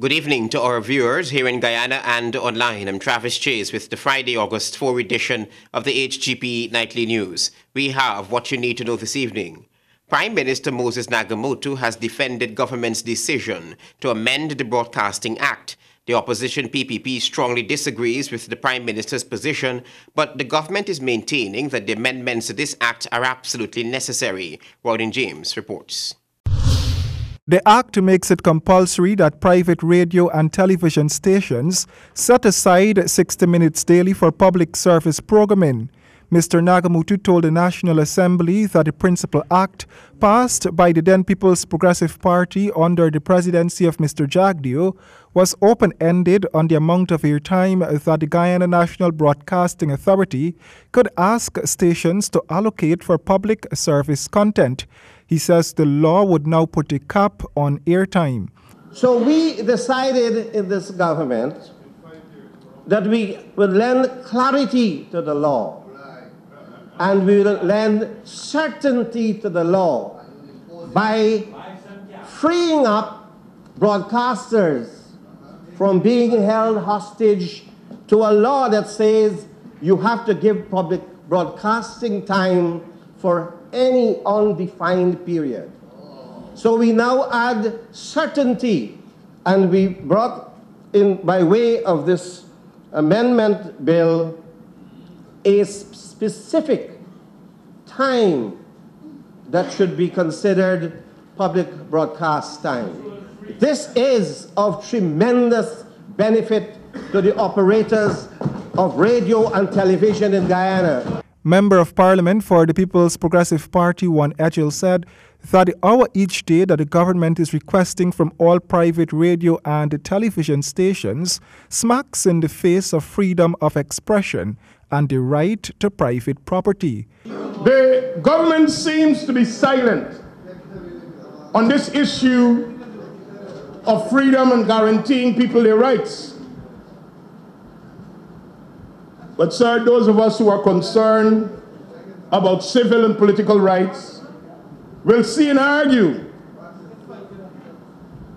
Good evening to our viewers here in Guyana and online. I'm Travis Chase with the Friday, August 4 edition of the HGP Nightly News. We have what you need to know this evening. Prime Minister Moses Nagamootoo has defended government's decision to amend the Broadcasting Act. The opposition PPP strongly disagrees with the Prime Minister's position, but the government is maintaining that the amendments to this act are absolutely necessary. Rodin James reports. The act makes it compulsory that private radio and television stations set aside 60 minutes daily for public service programming. Mr. Nagamootoo told the National Assembly that the principal act passed by the then People's Progressive Party under the presidency of Mr. Jagdeo was open-ended on the amount of airtime that the Guyana National Broadcasting Authority could ask stations to allocate for public service content. He says the law would now put a cap on airtime. So we decided in this government that we would lend clarity to the law. And we will lend certainty to the law by freeing up broadcasters from being held hostage to a law that says you have to give public broadcasting time for any undefined period. So we now add certainty, and we brought in, by way of this amendment bill, a specific time that should be considered public broadcast time. This is of tremendous benefit to the operators of radio and television in Guyana. Member of Parliament for the People's Progressive Party, One Ejil, said that the hour each day that the government is requesting from all private radio and television stations smacks in the face of freedom of expression and the right to private property. The government seems to be silent on this issue of freedom and guaranteeing people their rights. But sir, those of us who are concerned about civil and political rights will see and argue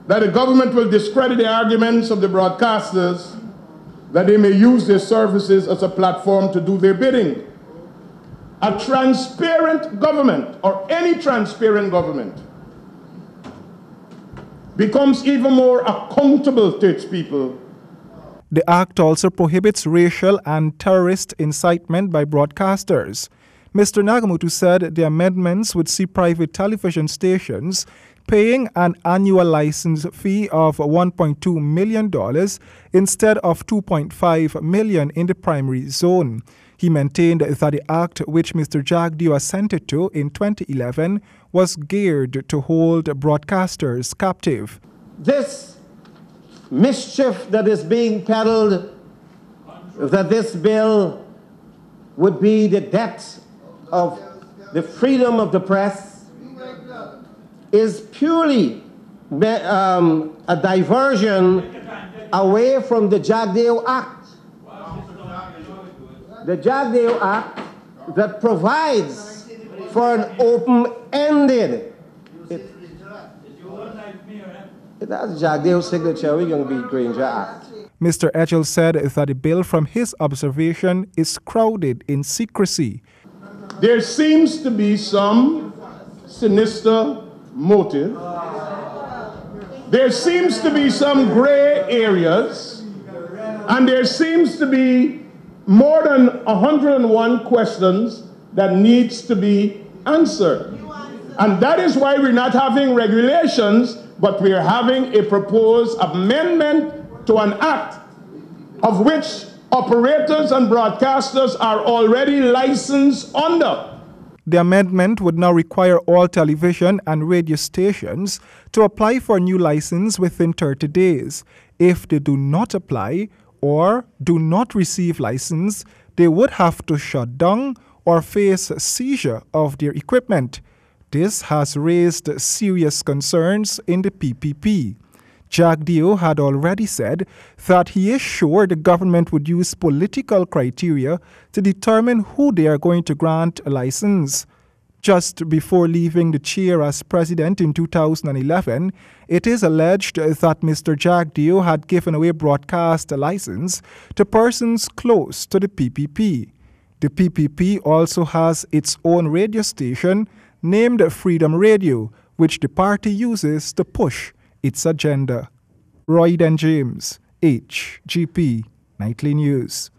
that the government will discredit the arguments of the broadcasters that they may use their services as a platform to do their bidding. A transparent government, or any transparent government, becomes even more accountable to its people. The act also prohibits racial and terrorist incitement by broadcasters. Mr. Nagamootoo said the amendments would see private television stations paying an annual license fee of $1.2 million instead of $2.5 million in the primary zone. He maintained that the act, which Mr. Jagdeo assented to in 2011, was geared to hold broadcasters captive. This mischief that is being peddled, that this bill would be the death of the freedom of the press, is purely a diversion away from the Jagdeo Act. The Jagdeo Act that provides for an open-ended. It has Jagdeo's signature. We're going to be Granger Act. Mr. Ejil said that the bill, from his observation, is crowded in secrecy. There seems to be some sinister motive. There seems to be some gray areas, and there seems to be more than 101 questions that needs to be answered. And that is why we're not having regulations, but we're having a proposed amendment to an act of which operators and broadcasters are already licensed under. The amendment would now require all television and radio stations to apply for a new license within 30 days. If they do not apply or do not receive license, they would have to shut down or face seizure of their equipment. This has raised serious concerns in the PPP. Jagdeo had already said that he is sure the government would use political criteria to determine who they are going to grant a license. Just before leaving the chair as president in 2011, it is alleged that Mr. Jagdeo had given away broadcast license to persons close to the PPP. The PPP also has its own radio station named Freedom Radio, which the party uses to push its agenda. Roy and James, HGP Nightly News.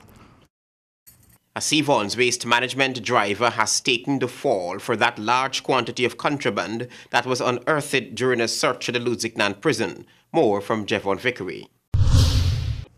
A Seavon's waste management driver has taken the fall for that large quantity of contraband that was unearthed during a search at the Lusignan prison. More from Jevon Vickery.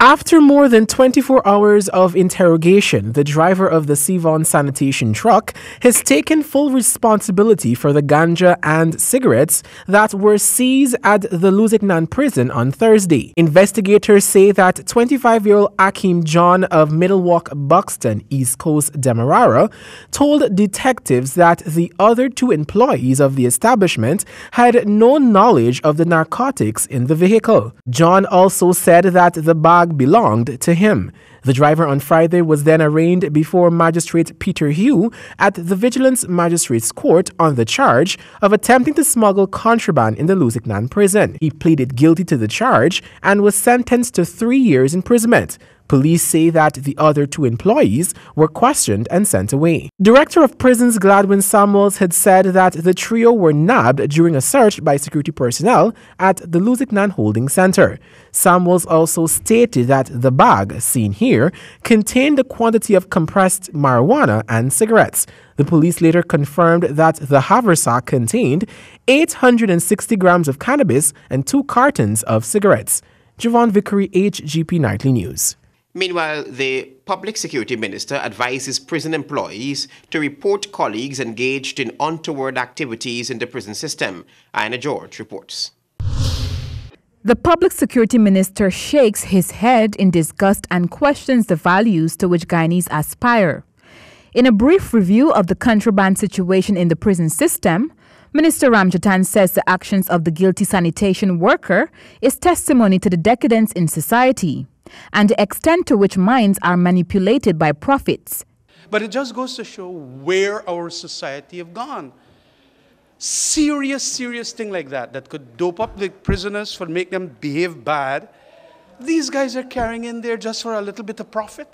After more than 24 hours of interrogation, the driver of the Seavon sanitation truck has taken full responsibility for the ganja and cigarettes that were seized at the Lusignan prison on Thursday. Investigators say that 25-year-old Akeem John of Middlewalk, Buxton, East Coast, Demerara, told detectives that the other two employees of the establishment had no knowledge of the narcotics in the vehicle. John also said that the bag belonged to him. The driver on Friday was then arraigned before Magistrate Peter Hugh at the Vigilance Magistrates Court on the charge of attempting to smuggle contraband in the Lusignan prison. He pleaded guilty to the charge and was sentenced to 3 years imprisonment. Police say that the other two employees were questioned and sent away. Director of Prisons Gladwin Samuels had said that the trio were nabbed during a search by security personnel at the Lusignan Holding Center. Samuels also stated that the bag, seen here, contained a quantity of compressed marijuana and cigarettes. The police later confirmed that the haversack contained 860 grams of cannabis and 2 cartons of cigarettes. Jevon Vickery, HGP Nightly News. Meanwhile, the Public Security Minister advises prison employees to report colleagues engaged in untoward activities in the prison system. Anna George reports. The Public Security Minister shakes his head in disgust and questions the values to which Guyanese aspire. In a brief review of the contraband situation in the prison system, Minister Ramjatan says the actions of the guilty sanitation worker is testimony to the decadence in society and the extent to which minds are manipulated by profits. But it just goes to show where our society have gone. Serious thing like that could dope up the prisoners for make them behave bad. These guys are carrying in there just for a little bit of profit.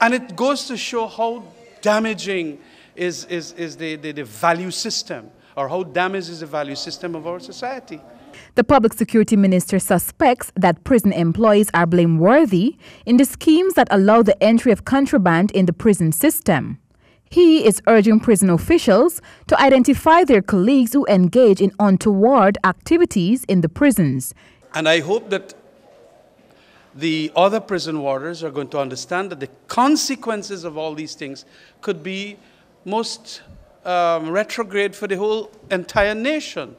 And it goes to show how damaging is the value system, or how damaged is the value system of our society. The Public Security Minister suspects that prison employees are blameworthy in the schemes that allow the entry of contraband in the prison system. He is urging prison officials to identify their colleagues who engage in untoward activities in the prisons. And I hope that the other prison warders are going to understand that the consequences of all these things could be most retrograde for the whole entire nation.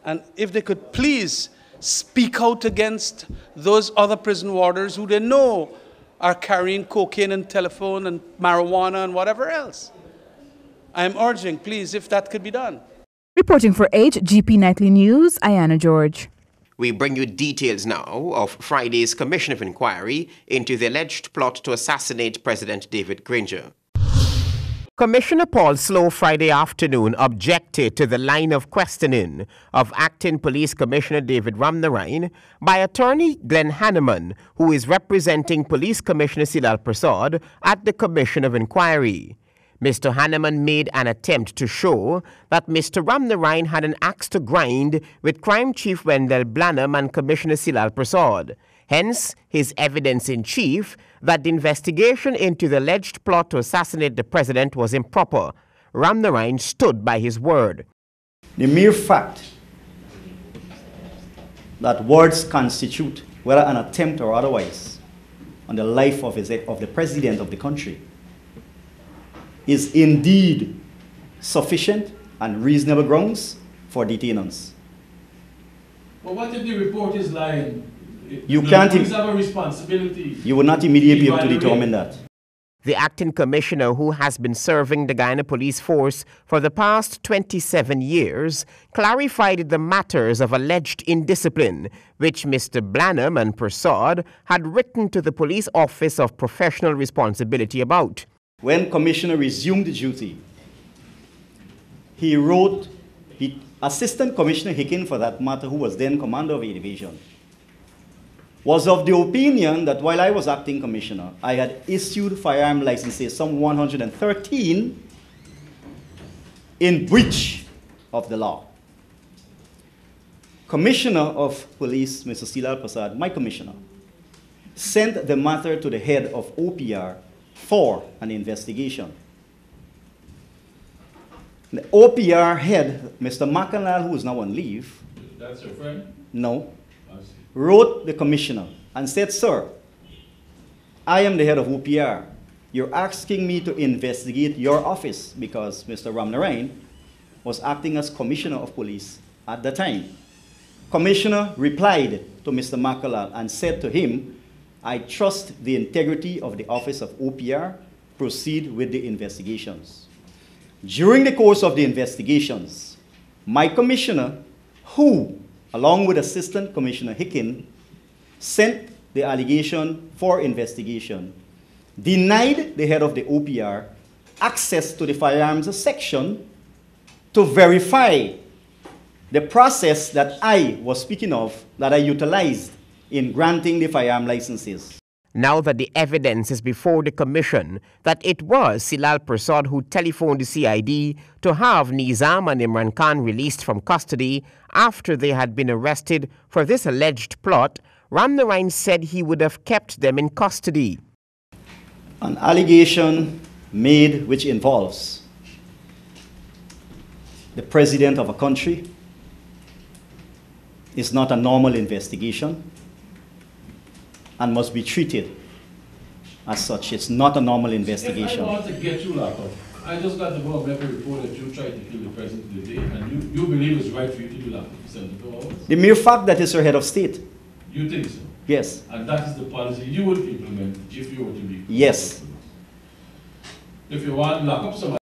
And if they could please speak out against those other prison warders who they know are carrying cocaine and telephone and marijuana and whatever else. I'm urging, please, if that could be done. Reporting for HGP Nightly News, Ayana George. We bring you details now of Friday's Commission of Inquiry into the alleged plot to assassinate President David Granger. Commissioner Paul Slow Friday afternoon objected to the line of questioning of Acting Police Commissioner David Ramnarine by attorney Glenn Hanneman, who is representing Police Commissioner Silal Prasad at the Commission of Inquiry. Mr. Hanneman made an attempt to show that Mr. Ramnarine had an axe to grind with Crime Chief Wendell Blanham and Commissioner Silal Prasad. Hence, his evidence-in-chief that the investigation into the alleged plot to assassinate the president was improper. Ramnarine stood by his word. The mere fact that words constitute, whether an attempt or otherwise, on the life of the president of the country is indeed sufficient and reasonable grounds for detainance. But what if the report is lying? You can't. Police have a responsibility. You will not immediately be able to determine that. The acting commissioner, who has been serving the Guyana Police Force for the past 27 years, clarified the matters of alleged indiscipline, which Mr. Blanham and Prasad had written to the Police Office of Professional Responsibility about. When Commissioner resumed duty, he wrote, Assistant Commissioner Hicken, for that matter, who was then commander of A Division, was of the opinion that while I was acting commissioner, I had issued firearm licenses, some 113, in breach of the law. Commissioner of Police, Mr. Silal Prasad, my commissioner, sent the matter to the head of OPR for an investigation. The OPR head, Mr. Makanlal, who is now on leave. That's your friend? No. Wrote the commissioner and said, sir, I am the head of OPR. You're asking me to investigate your office because Mr. Ramnarain was acting as commissioner of police at the time. Commissioner replied to Mr. Makalal and said to him, I trust the integrity of the office of OPR. Proceed with the investigations. During the course of the investigations, my commissioner, who, along with Assistant Commissioner Hicken, sent the allegation for investigation, denied the head of the OPR access to the firearms section to verify the process that I was speaking of, that I utilized in granting the firearm licenses. Now that the evidence is before the commission that it was Silal Prasad who telephoned the CID to have Nizam and Imran Khan released from custody after they had been arrested for this alleged plot, Ramnarain said he would have kept them in custody. An allegation made which involves the president of a country is not a normal investigation and must be treated as such. It's not a normal investigation. If I want to get you locked up, I just got the make a report that you tried to kill the president of the day, and you believe it's right for you to be locked up for 74 hours? The mere fact that he's your head of state. You think so? Yes. And that is the policy you would implement if you were to be? Yes. If you want to lock up somebody.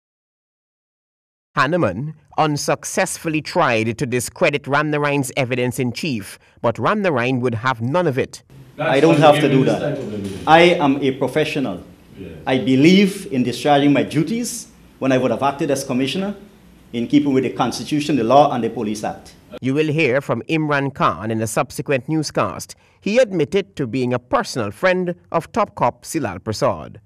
Hanneman unsuccessfully tried to discredit Ramnarain's evidence in chief, but Ramnarain would have none of it. I don't have to do that. I am a professional. Yeah. I believe in discharging my duties when I would have acted as commissioner in keeping with the Constitution, the law, and the Police Act. You will hear from Imran Khan in a subsequent newscast. He admitted to being a personal friend of top cop Silal Prasad.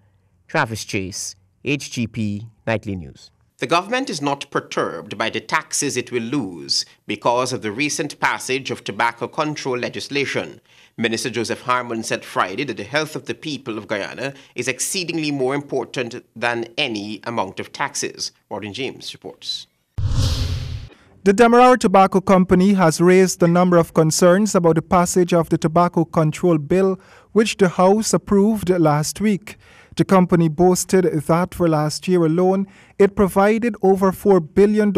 Travis Chase, HGP Nightly News. The government is not perturbed by the taxes it will lose because of the recent passage of tobacco control legislation. Minister Joseph Harmon said Friday that the health of the people of Guyana is exceedingly more important than any amount of taxes. Warden James reports. The Demerara Tobacco Company has raised a number of concerns about the passage of the Tobacco Control Bill, which the House approved last week. The company boasted that for last year alone, it provided over $4 billion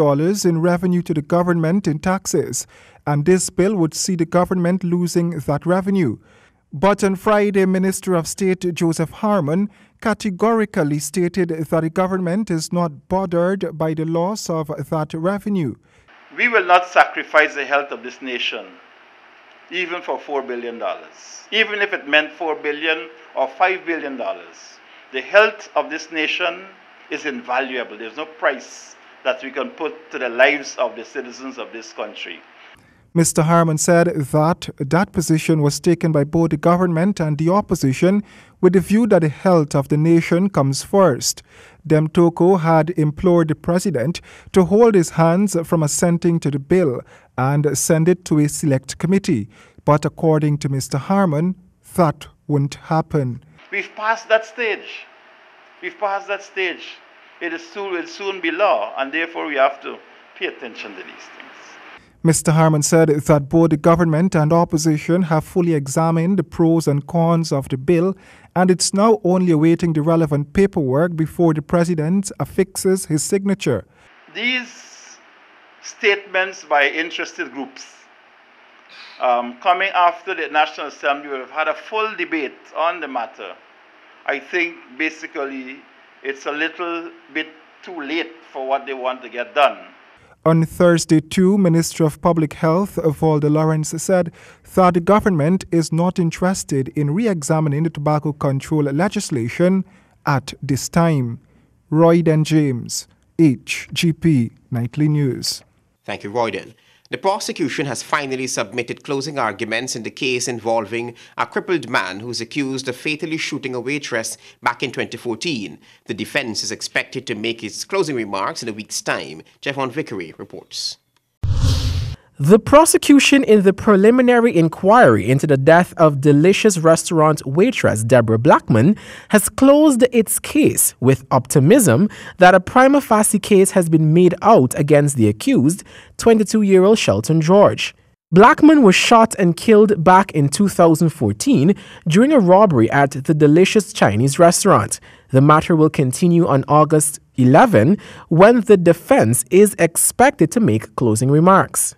in revenue to the government in taxes, and this bill would see the government losing that revenue. But on Friday, Minister of State Joseph Harmon categorically stated that the government is not bothered by the loss of that revenue. We will not sacrifice the health of this nation, even for $4 billion. Even if it meant $4 billion or $5 billion. The health of this nation is invaluable. There's no price that we can put to the lives of the citizens of this country. Mr. Harmon said that position was taken by both the government and the opposition with the view that the health of the nation comes first. Demtoko had implored the president to hold his hands from assenting to the bill and send it to a select committee. But according to Mr. Harmon, that wouldn't happen. We've passed that stage. We've passed that stage. It will soon be law, and therefore we have to pay attention to these things. Mr. Harmon said that both the government and opposition have fully examined the pros and cons of the bill, and it's now only awaiting the relevant paperwork before the president affixes his signature. These statements by interested groups coming after the National Assembly will have had a full debate on the matter. I think basically it's a little bit too late for what they want to get done. On Thursday, too, Minister of Public Health, Valda Lawrence, said that the government is not interested in re-examining the tobacco control legislation at this time. Roy Den James, HGP Nightly News. Thank you, Royden. The prosecution has finally submitted closing arguments in the case involving a crippled man who's accused of fatally shooting a waitress back in 2014. The defense is expected to make its closing remarks in a week's time. Jeffon Vickery reports. The prosecution in the preliminary inquiry into the death of Delicious restaurant waitress Deborah Blackman has closed its case with optimism that a prima facie case has been made out against the accused, 22-year-old Shelton George. Blackman was shot and killed back in 2014 during a robbery at the Delicious Chinese restaurant. The matter will continue on August 11 when the defense is expected to make closing remarks.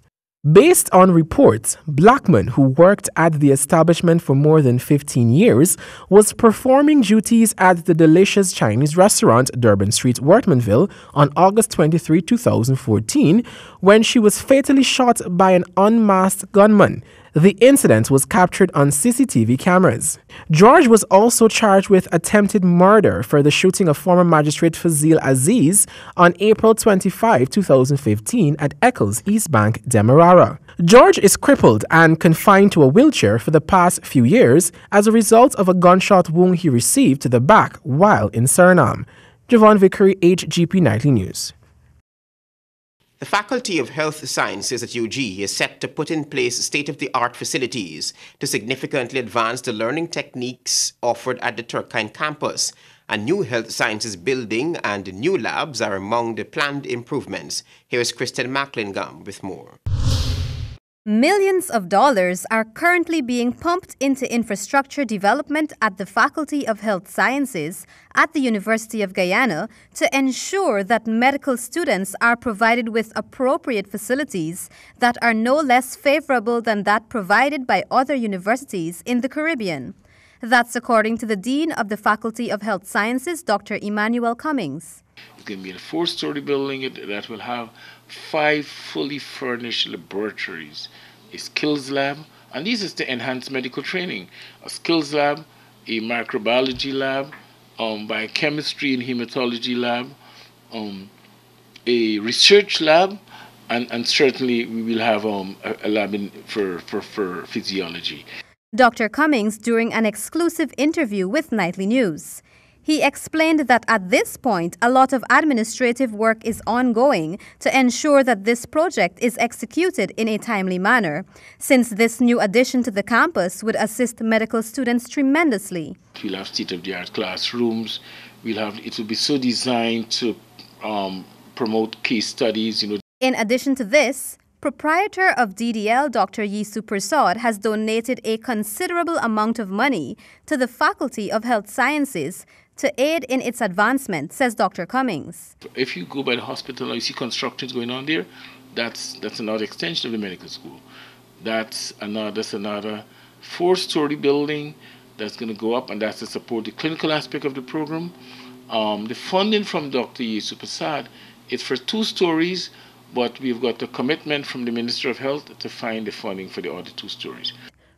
Based on reports, Blackman, who worked at the establishment for more than 15 years, was performing duties at the Delicious Chinese restaurant, Durban Street, Wortmanville, on August 23, 2014, when she was fatally shot by an unmasked gunman. The incident was captured on CCTV cameras. George was also charged with attempted murder for the shooting of former magistrate Fazil Aziz on April 25, 2015 at Eccles, East Bank, Demerara. George is crippled and confined to a wheelchair for the past few years as a result of a gunshot wound he received to the back while in Suriname. Javon Vickery, HGP Nightly News. The Faculty of Health Sciences at UG is set to put in place state-of-the-art facilities to significantly advance the learning techniques offered at the Turkine campus. A new health sciences building and new labs are among the planned improvements. Here is Kristen Macklingam with more. Millions of dollars are currently being pumped into infrastructure development at the Faculty of Health Sciences at the University of Guyana to ensure that medical students are provided with appropriate facilities that are no less favorable than that provided by other universities in the Caribbean. That's according to the Dean of the Faculty of Health Sciences, Dr. Emmanuel Cummings. It's going to be a 4-story building that will have 5 fully furnished laboratories, a skills lab, and this is to enhance medical training, a skills lab, a microbiology lab, biochemistry and hematology lab, a research lab, and certainly we will have a lab for physiology. Dr. Cummings during an exclusive interview with Nightly News. He explained that at this point, a lot of administrative work is ongoing to ensure that this project is executed in a timely manner, since this new addition to the campus would assist medical students tremendously. We'll have state-of-the-art classrooms. It will be so designed to promote case studies. In addition to this, proprietor of DDL, Dr. Yisu Prasad, has donated a considerable amount of money to the Faculty of Health Sciences to aid in its advancement, says Dr. Cummings. If you go by the hospital and you see construction going on there, that's another extension of the medical school. That's another 4-story building that's going to go up, and that's to support the clinical aspect of the program. The funding from Dr. Yisu Prasad is for 2 stories, but we've got a commitment from the Minister of Health to find the funding for the other 2 stories.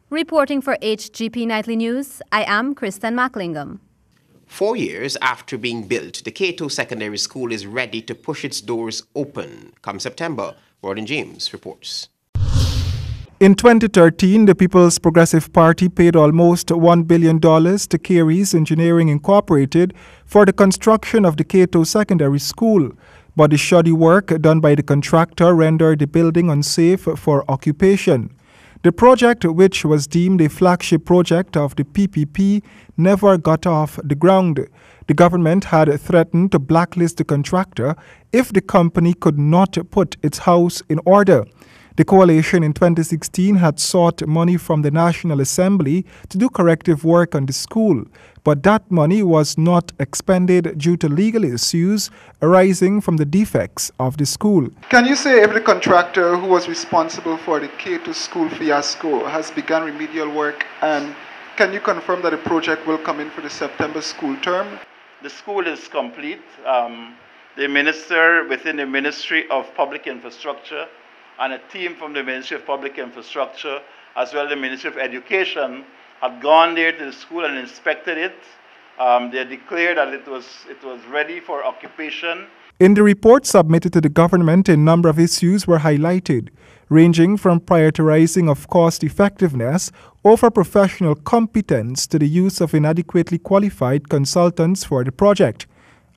Reporting for HGP Nightly News, I am Kristen Macklingam. 4 years after being built, the Kato Secondary School is ready to push its doors open come September. Gordon James reports. In 2013, the People's Progressive Party paid almost $1 billion to Carey's Engineering Incorporated for the construction of the Kato Secondary School. But the shoddy work done by the contractor rendered the building unsafe for occupation. The project, which was deemed a flagship project of the PPP, never got off the ground. The government had threatened to blacklist the contractor if the company could not put its house in order. The coalition in 2016 had sought money from the National Assembly to do corrective work on the school, but that money was not expended due to legal issues arising from the defects of the school. Can you say if the contractor who was responsible for the Kato school fiasco has begun remedial work, and can you confirm that the project will come in for the September school term? The school is complete. The minister within the Ministry of Public Infrastructure and a team from the Ministry of Public Infrastructure, as well as the Ministry of Education, had gone there to the school and inspected it. They declared that it was ready for occupation. In the report submitted to the government, a number of issues were highlighted, ranging from prioritizing of cost effectiveness over professional competence to the use of inadequately qualified consultants for the project.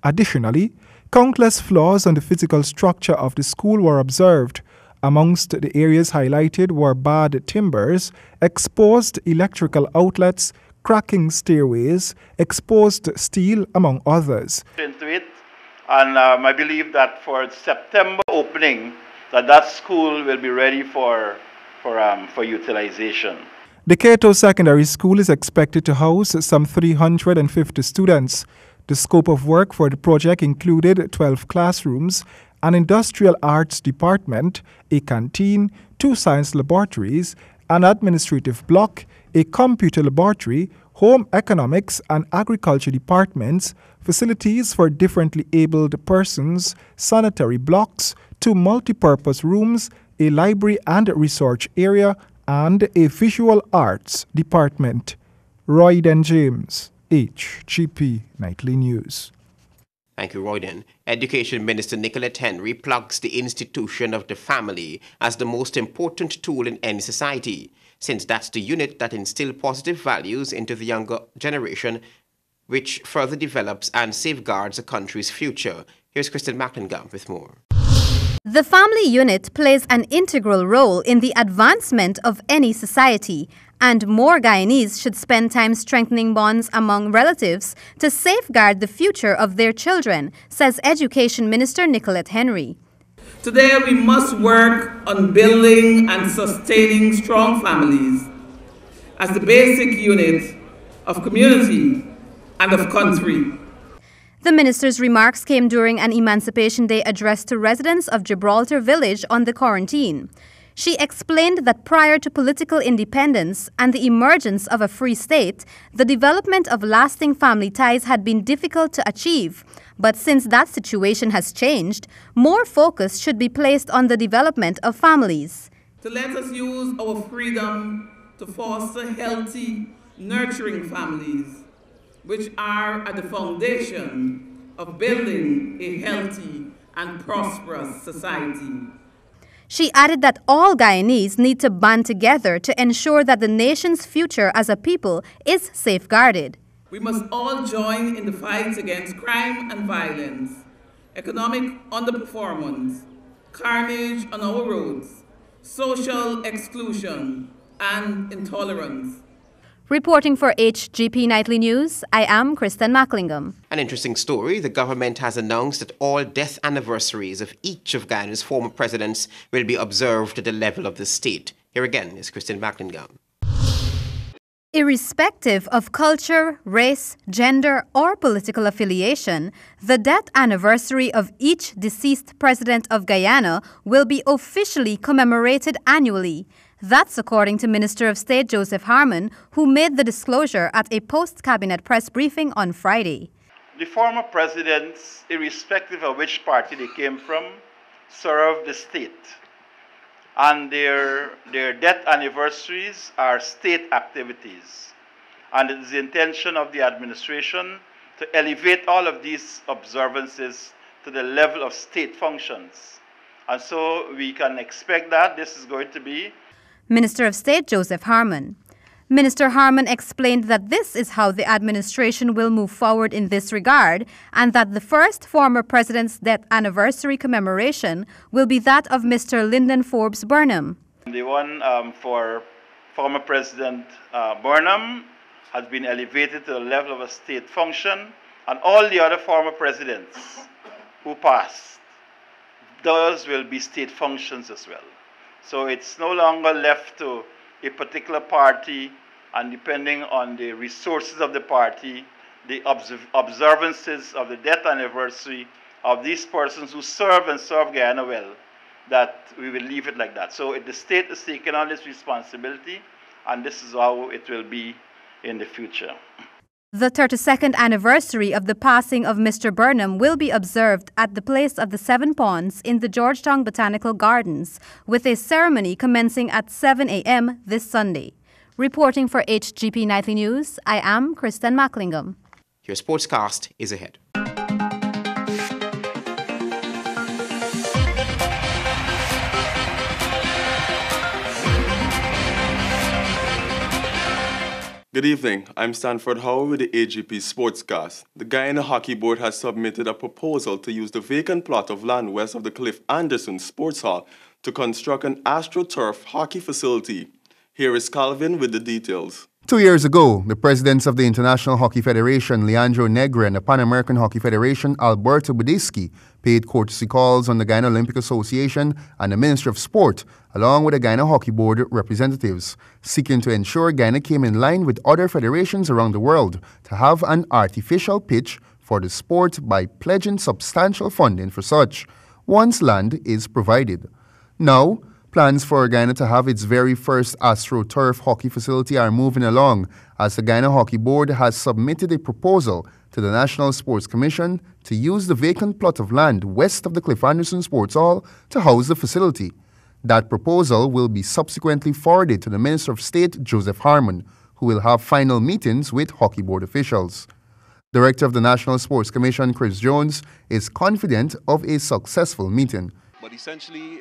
Additionally, countless flaws on the physical structure of the school were observed. Amongst the areas highlighted were bad timbers, exposed electrical outlets, cracking stairways, exposed steel, among others. Into it, and I believe that for September opening, that school will be ready for utilization. The Kato Secondary School is expected to house some 350 students. The scope of work for the project included 12 classrooms, an industrial arts department, a canteen, 2 science laboratories, an administrative block, a computer laboratory, home economics and agriculture departments, facilities for differently abled persons, sanitary blocks, 2 multipurpose rooms, a library and research area, and a visual arts department. Royden James, HGP Nightly News. Thank you, Royden. Education Minister Nicolette Henry plugs the institution of the family as the most important tool in any society, since that's the unit that instills positive values into the younger generation, which further develops and safeguards a country's future. Here's Kristen Macklingam with more. The family unit plays an integral role in the advancement of any society, and more Guyanese should spend time strengthening bonds among relatives to safeguard the future of their children, says Education Minister Nicolette Henry. Today we must work on building and sustaining strong families as the basic unit of community and of country. The minister's remarks came during an Emancipation Day address to residents of Gibraltar Village on the quarantine. She explained that prior to political independence and the emergence of a free state, the development of lasting family ties had been difficult to achieve. But since that situation has changed, more focus should be placed on the development of families. To let us use our freedom to foster healthy, nurturing families, which are at the foundation of building a healthy and prosperous society. She added that all Guyanese need to band together to ensure that the nation's future as a people is safeguarded. We must all join in the fight against crime and violence, economic underperformance, carnage on our roads, social exclusion, and intolerance. Reporting for HGP Nightly News, I am Kristen Macklingam. An interesting story. The government has announced that all death anniversaries of each of Guyana's former presidents will be observed at the level of the state. Here again is Kristen Macklingam. Irrespective of culture, race, gender, or political affiliation, the death anniversary of each deceased president of Guyana will be officially commemorated annually. That's according to Minister of State Joseph Harmon, who made the disclosure at a post-cabinet press briefing on Friday. The former presidents, irrespective of which party they came from, served the state. And their death anniversaries are state activities. And it is the intention of the administration to elevate all of these observances to the level of state functions. And so we can expect that this is going to be Minister of State Joseph Harmon. Minister Harmon explained that this is how the administration will move forward in this regard, and that the first former president's death anniversary commemoration will be that of Mr. Lyndon Forbes Burnham. The one for former President Burnham has been elevated to the level of a state function, and all the other former presidents who passed, those will be state functions as well. So it's no longer left to a particular party, and depending on the resources of the party, the observances of the death anniversary of these persons who serve and serve Guyana well, that we will leave it like that. So the state is taking on this responsibility, and this is how it will be in the future. The 32nd anniversary of the passing of Mr. Burnham will be observed at the Place of the Seven Ponds in the Georgetown Botanical Gardens, with a ceremony commencing at 7 a.m. this Sunday. Reporting for HGP Nightly News, I am Kristen Macklingam. Your sportscast is ahead. Good evening. I'm Stanford Howard with the AGP Sportscast. The Guyana Hockey Board has submitted a proposal to use the vacant plot of land west of the Cliff Anderson Sports Hall to construct an AstroTurf hockey facility. Here is Calvin with the details. 2 years ago, the presidents of the International Hockey Federation, Leandro Negre, and the Pan American Hockey Federation, Alberto Budisky, paid courtesy calls on the Guyana Olympic Association and the Ministry of Sport, along with the Guyana Hockey Board representatives, seeking to ensure Guyana came in line with other federations around the world to have an artificial pitch for the sport by pledging substantial funding for such, once land is provided. Now, plans for Guyana to have its very first AstroTurf hockey facility are moving along as the Guyana Hockey Board has submitted a proposal to the National Sports Commission to use the vacant plot of land west of the Cliff Anderson Sports Hall to house the facility. That proposal will be subsequently forwarded to the Minister of State, Joseph Harmon, who will have final meetings with Hockey Board officials. Director of the National Sports Commission, Chris Jones, is confident of a successful meeting. But essentially,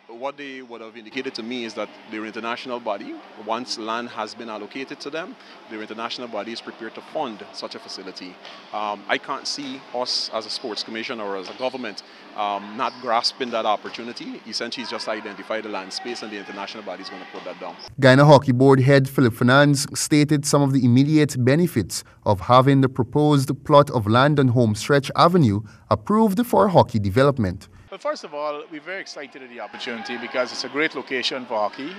what they would have indicated to me is that their international body, once land has been allocated to them, their international body is prepared to fund such a facility. I can't see us as a sports commission or as a government not grasping that opportunity. Essentially, it's just identify the land space and the international body is going to put that down. Guyana Hockey Board head Philip Fernandes stated some of the immediate benefits of having the proposed plot of land on Homestretch Avenue approved for hockey development. Well, first of all, we're very excited at the opportunity because it's a great location for hockey.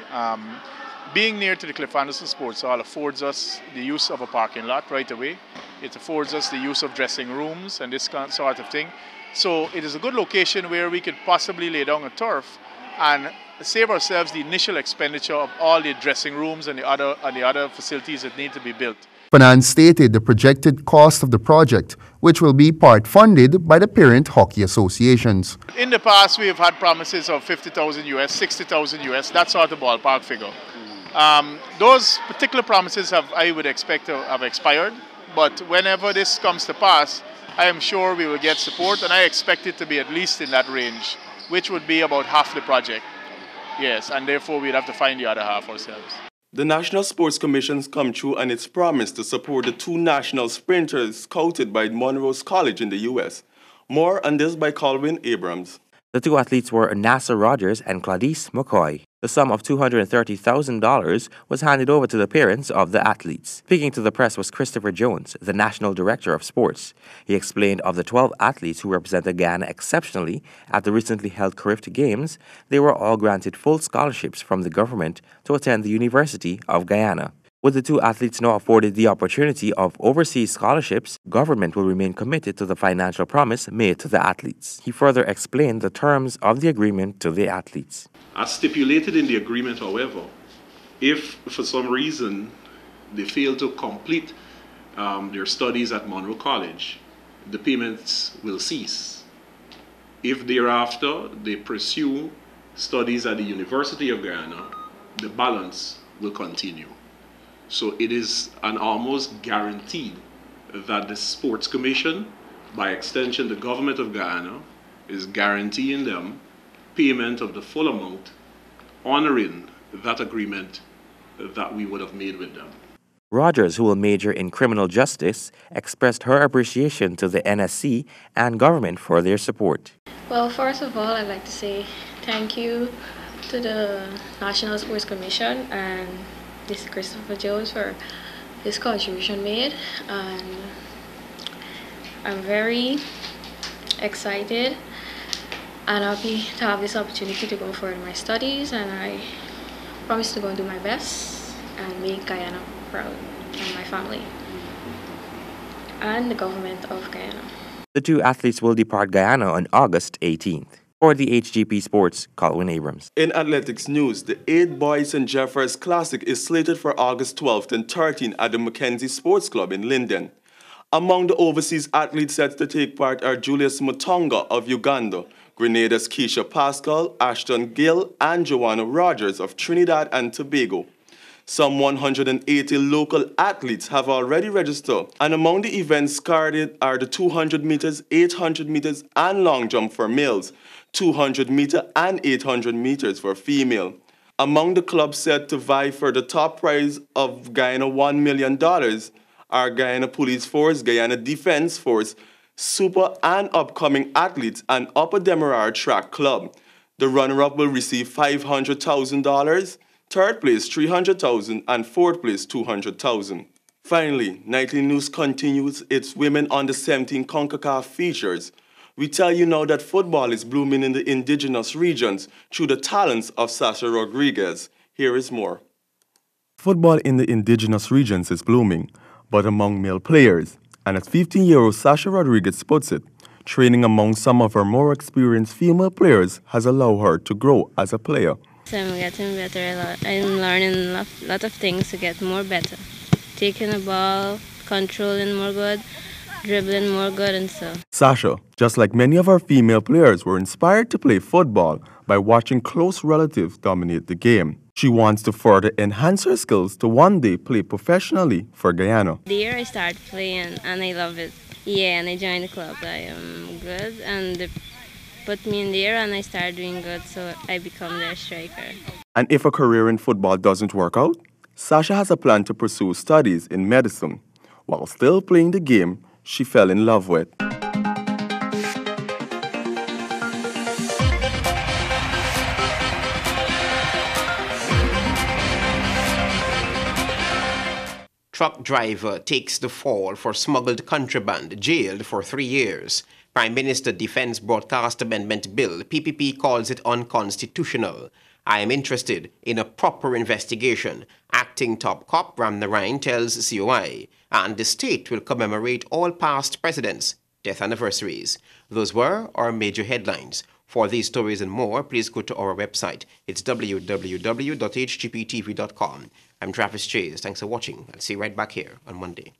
Being near to the Cliff Anderson Sports Hall affords us the use of a parking lot right away. It affords us the use of dressing rooms and this sort of thing. So it is a good location where we could possibly lay down a turf and save ourselves the initial expenditure of all the dressing rooms and the other facilities that need to be built. Fernandes stated the projected cost of the project, which will be part funded by the parent hockey associations. In the past, we have had promises of 50,000 US, 60,000 US, that sort of ballpark figure. Those particular promises I would expect to have expired, but whenever this comes to pass, I am sure we will get support, and I expect it to be at least in that range, which would be about half the project. Yes, and therefore we'd have to find the other half ourselves. The National Sports Commission's come true on its promise to support the two national sprinters scouted by Monroe's College in the U.S. More on this by Colwyn Abrams. The two athletes were Nasa Rogers and Claudice McCoy. The sum of $230,000 was handed over to the parents of the athletes. Speaking to the press was Christopher Jones, the National Director of Sports. He explained of the 12 athletes who represented Guyana exceptionally at the recently held Carifta Games, they were all granted full scholarships from the government to attend the University of Guyana. With the two athletes now afforded the opportunity of overseas scholarships, government will remain committed to the financial promise made to the athletes. He further explained the terms of the agreement to the athletes. As stipulated in the agreement, however, if for some reason they fail to complete their studies at Monroe College, the payments will cease. If thereafter they pursue studies at the University of Guyana, the balance will continue. So it is an almost guaranteed that the Sports Commission, by extension the government of Guyana, is guaranteeing them payment of the full amount, honoring that agreement that we would have made with them. Rogers, who will major in criminal justice, expressed her appreciation to the NSC and government for their support. Well, first of all, I'd like to say thank you to the National Sports Commission and Mr. Christopher Jones for his contribution made. And I'm very excited and happy to have this opportunity to go forward in my studies, and I promise to go and do my best and make Guyana proud and my family and the government of Guyana. The two athletes will depart Guyana on August 18th. For the HGP Sports, Colwyn Abrams. In athletics news, the 8 Boys and Jeffers Classic is slated for August 12th and 13th at the Mackenzie Sports Club in Linden. Among the overseas athletes set to take part are Julius Mutonga of Uganda, Grenada's Keisha Pascal, Ashton Gill, and Joanna Rogers of Trinidad and Tobago. Some 180 local athletes have already registered, and among the events carded are the 200 meters, 800 meters, and long jump for males, 200 meter and 800 meters for female. Among the clubs set to vie for the top prize of Guyana $1 million are Guyana Police Force, Guyana Defense Force, super and upcoming athletes, and Upper Demerara Track Club. The runner-up will receive $500,000, third place $300,000, and fourth place $200,000. Finally, Nightly News continues its Women Under 17 CONCACAF features. We tell you now that football is blooming in the indigenous regions through the talents of Sasha Rodriguez. Here is more. Football in the indigenous regions is blooming, but among male players. And as 15-year-old Sasha Rodriguez puts it, training among some of her more experienced female players has allowed her to grow as a player. So I'm getting better a lot. I'm learning a lot of things to get more better. Taking the ball, controlling more good, dribbling more good, and so. Sasha, just like many of our female players, were inspired to play football by watching close relatives dominate the game. She wants to further enhance her skills to one day play professionally for Guyana. The year I started playing and I love it. Yeah, and I joined the club. I am good and they put me in there and I started doing good, so I become their striker. And if a career in football doesn't work out, Sasha has a plan to pursue studies in medicine. While still playing the game she fell in love with. Truck driver takes the fall for smuggled contraband, jailed for 3 years. Prime Minister Defense Broadcast Amendment Bill, PPP, calls it unconstitutional. I am interested in a proper investigation. Acting top cop Ram Narayan tells COI. And the state will commemorate all past presidents' death anniversaries. Those were our major headlines. For these stories and more, please go to our website. It's www.hgptv.com. I'm Travis Chase. Thanks for watching. I'll see you right back here on Monday.